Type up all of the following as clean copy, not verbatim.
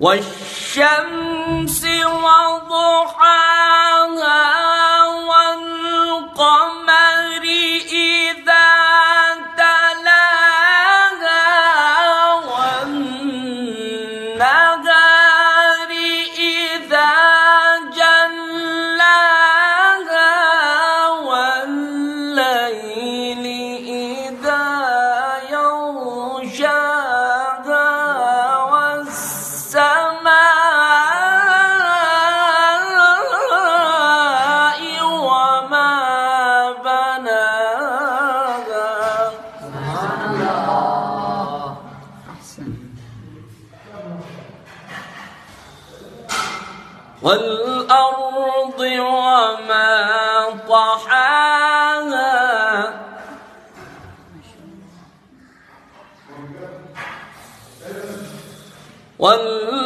والشمس وضحاها والقمر إذا تلاها والنهار إذا جلاها والليل إذا يغشاها والسماء وما بناها. والأرض وما طحاها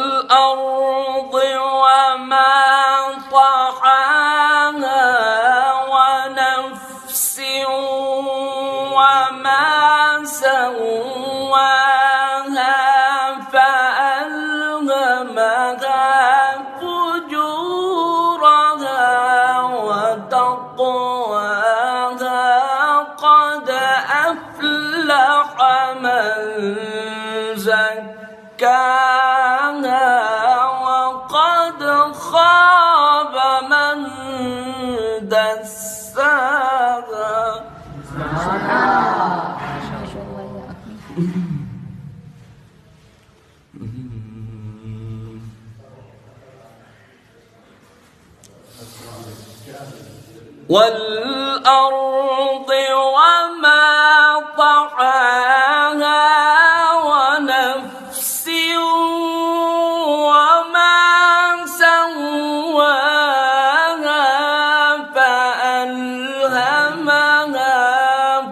والأرض وما طحاها ونفس وما سواها فألهمها فجورها وتقواها قد أفلح من زكاها وقد خاب من دساها. والأرض وما طحاها ونفس وما سواها فألهمها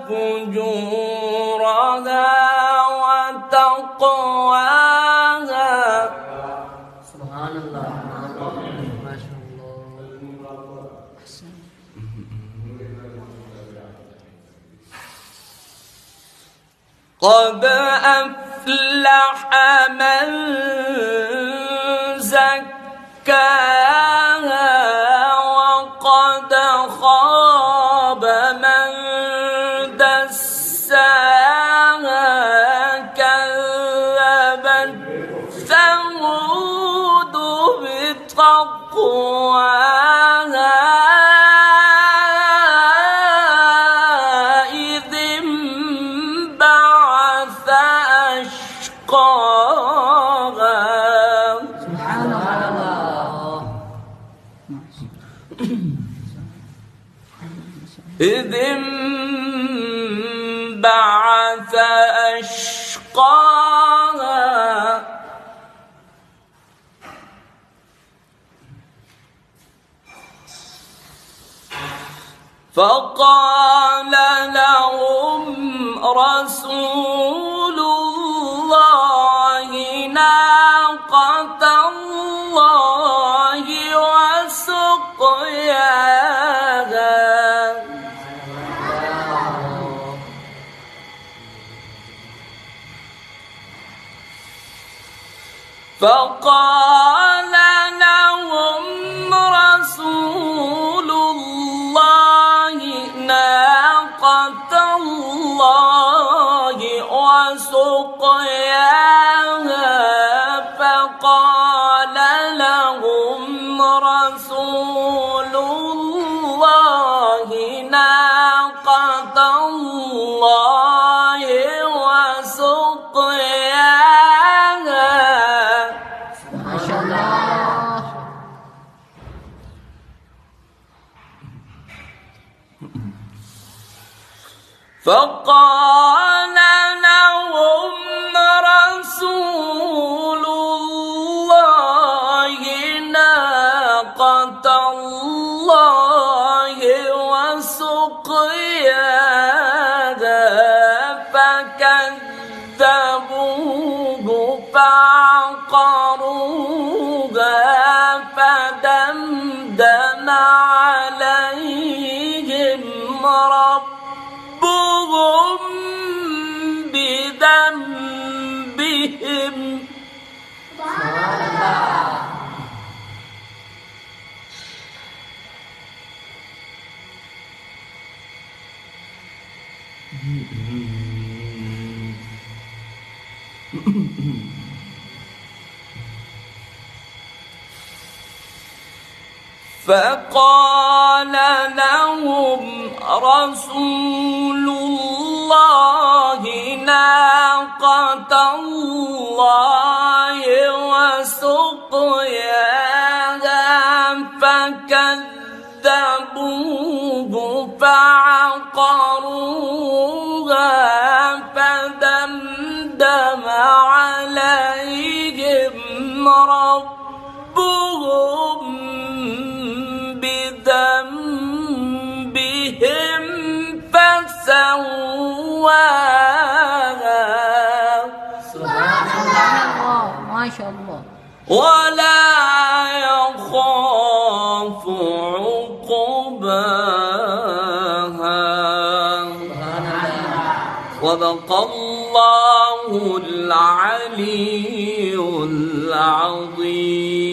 فجورها وتقواها. سبحان الله ما شاء الله. قد أفلح من زكاها وقد خاب من دساها. كذبت ثمود بتقواها إذ انبعث أشقاها. سبحان الله. إذ انبعث أشقاها فقال لهم رسول الله ناقة الله وسقياها. فقال لهم رسول الله ناقة الله وسقياها. فقال لهم رسول الله ناقة الله وسقياها. ما شاء الله. فقال لهم رسول الله ناقة الله وسقياها. فكذبوه فعقروها فدمدم عليهم ربهم بذنبهم فقال لهم رسول الله ناقة الله وسقياها فكذبوه فعقروها فدمدم عليهم ربهم بذنبهم فسواها. سبحان الله ما شاء الله. ولا يخاف عقباها. صدق الله العلي العظيم.